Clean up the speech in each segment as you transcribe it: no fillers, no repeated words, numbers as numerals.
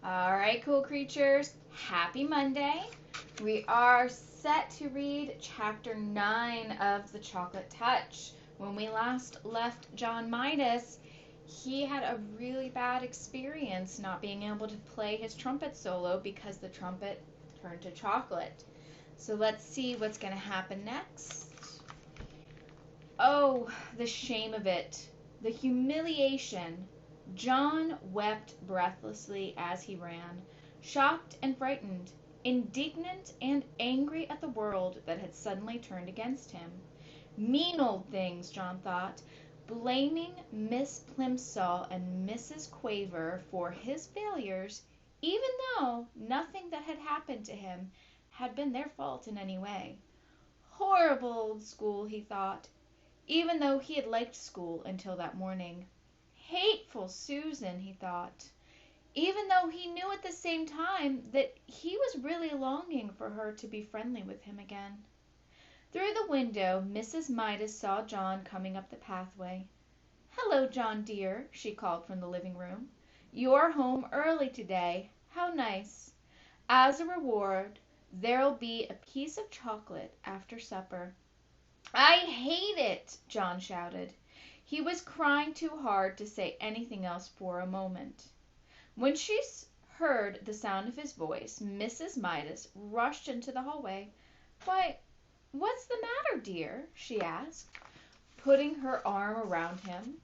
All right, cool creatures. Happy Monday. We are set to read chapter 9 of The Chocolate Touch. When we last left John Midas, he had a really bad experience not being able to play his trumpet solo because the trumpet turned to chocolate. So let's see what's going to happen next. Oh, the shame of it. The humiliation. John wept breathlessly as he ran, shocked and frightened, indignant and angry at the world that had suddenly turned against him. Mean old things, John thought, blaming Miss Plimsoll and Mrs. Quaver for his failures, even though nothing that had happened to him had been their fault in any way. Horrible old school, he thought, even though he had liked school until that morning. Hateful Susan, he thought, even though he knew at the same time that he was really longing for her to be friendly with him again. Through the window, Mrs. Midas saw John coming up the pathway. "Hello, John dear," she called from the living room. "You're home early today. How nice. As a reward, there'll be a piece of chocolate after supper." "I hate it!" John shouted. He was crying too hard to say anything else for a moment. When she heard the sound of his voice, Mrs. Midas rushed into the hallway. "Why, what's the matter, dear?" she asked, putting her arm around him.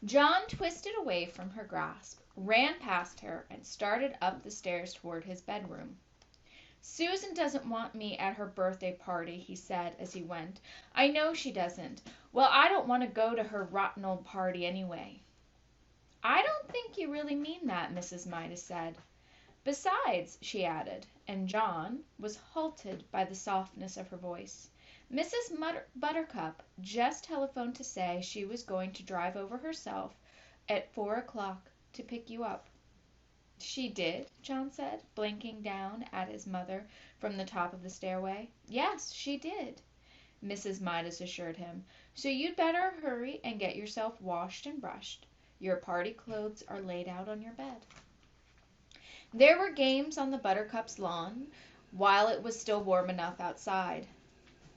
John twisted away from her grasp, ran past her, and started up the stairs toward his bedroom. "Susan doesn't want me at her birthday party," he said as he went. "I know she doesn't. Well, I don't want to go to her rotten old party anyway." "I don't think you really mean that," Mrs. Midas said. "Besides," she added, and John was halted by the softness of her voice, "Mrs. Buttercup just telephoned to say she was going to drive over herself at 4 o'clock to pick you up." "She did?" John said, blinking down at his mother from the top of the stairway. "Yes, she did," Mrs. Midas assured him. "So you'd better hurry and get yourself washed and brushed. Your party clothes are laid out on your bed." There were games on the Buttercup's lawn while it was still warm enough outside.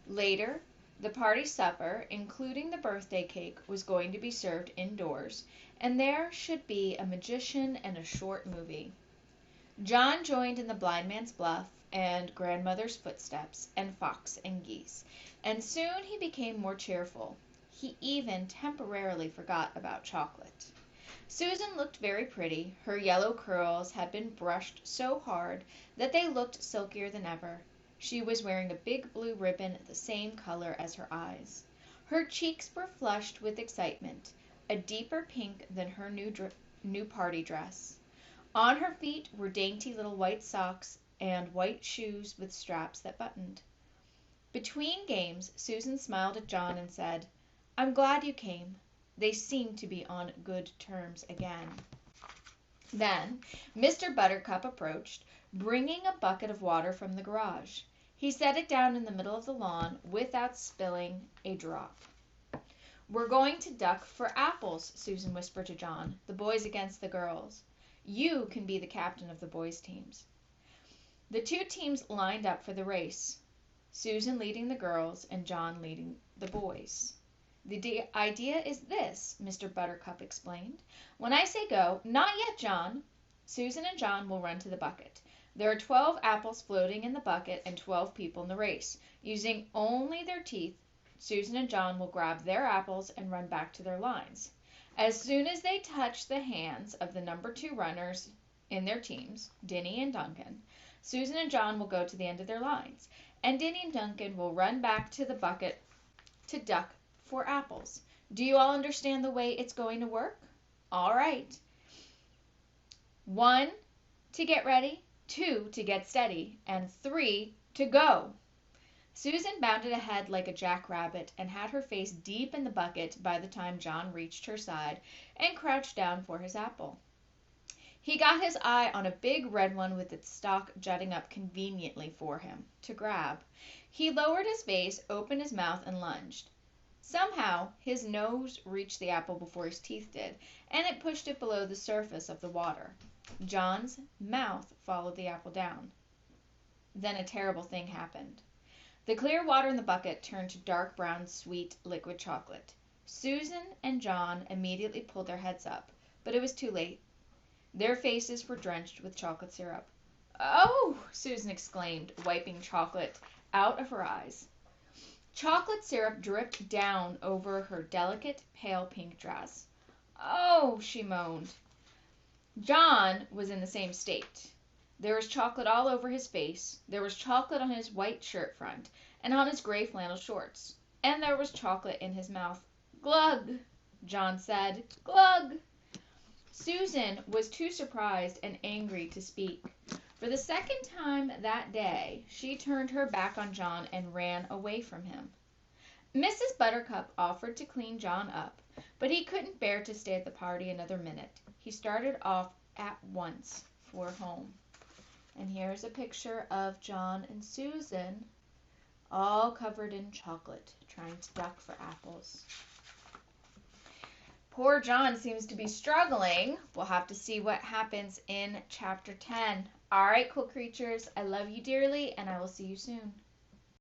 Later, the party supper, including the birthday cake, was going to be served indoors, and there should be a magician and a short movie. John joined in the blind man's bluff and grandmother's footsteps and fox and geese, and soon he became more cheerful. He even temporarily forgot about chocolate. Susan looked very pretty. Her yellow curls had been brushed so hard that they looked silkier than ever. She was wearing a big blue ribbon the same color as her eyes. Her cheeks were flushed with excitement, a deeper pink than her new party dress. On her feet were dainty little white socks and white shoes with straps that buttoned. Between games, Susan smiled at John and said, "I'm glad you came." They seemed to be on good terms again. Then Mr. Buttercup approached, bringing a bucket of water from the garage. He set it down in the middle of the lawn without spilling a drop. "We're going to duck for apples," Susan whispered to John, "the boys against the girls. You can be the captain of the boys' teams." The two teams lined up for the race, Susan leading the girls and John leading the boys. "The idea is this," Mr. Buttercup explained. "When I say go—" "Not yet, John." "Susan and John will run to the bucket. There are 12 apples floating in the bucket and 12 people in the race. Using only their teeth, Susan and John will grab their apples and run back to their lines. As soon as they touch the hands of the number 2 runners in their teams, Dinny and Duncan, Susan and John will go to the end of their lines, and Dinny and Duncan will run back to the bucket to duck for apples. Do you all understand the way it's going to work? All right. 1, to get ready, 2, to get steady, and 3, to go." Susan bounded ahead like a jackrabbit and had her face deep in the bucket by the time John reached her side and crouched down for his apple. He got his eye on a big red one with its stalk jutting up conveniently for him to grab. He lowered his face, opened his mouth, and lunged. Somehow, his nose reached the apple before his teeth did, and it pushed it below the surface of the water. John's mouth followed the apple down. Then a terrible thing happened. The clear water in the bucket turned to dark brown, sweet, liquid chocolate. Susan and John immediately pulled their heads up, but it was too late. Their faces were drenched with chocolate syrup. "Oh!" Susan exclaimed, wiping chocolate out of her eyes. Chocolate syrup dripped down over her delicate, pale pink dress. "Oh!" she moaned. John was in the same state. There was chocolate all over his face, there was chocolate on his white shirt front, and on his gray flannel shorts, and there was chocolate in his mouth. "Glug!" John said. "Glug!" Susan was too surprised and angry to speak. For the second time that day, she turned her back on John and ran away from him. Mrs. Buttercup offered to clean John up, but he couldn't bear to stay at the party another minute. He started off at once for home. And here's a picture of John and Susan, all covered in chocolate, trying to duck for apples. Poor John seems to be struggling. We'll have to see what happens in chapter 10. All right, cool creatures, I love you dearly, and I will see you soon.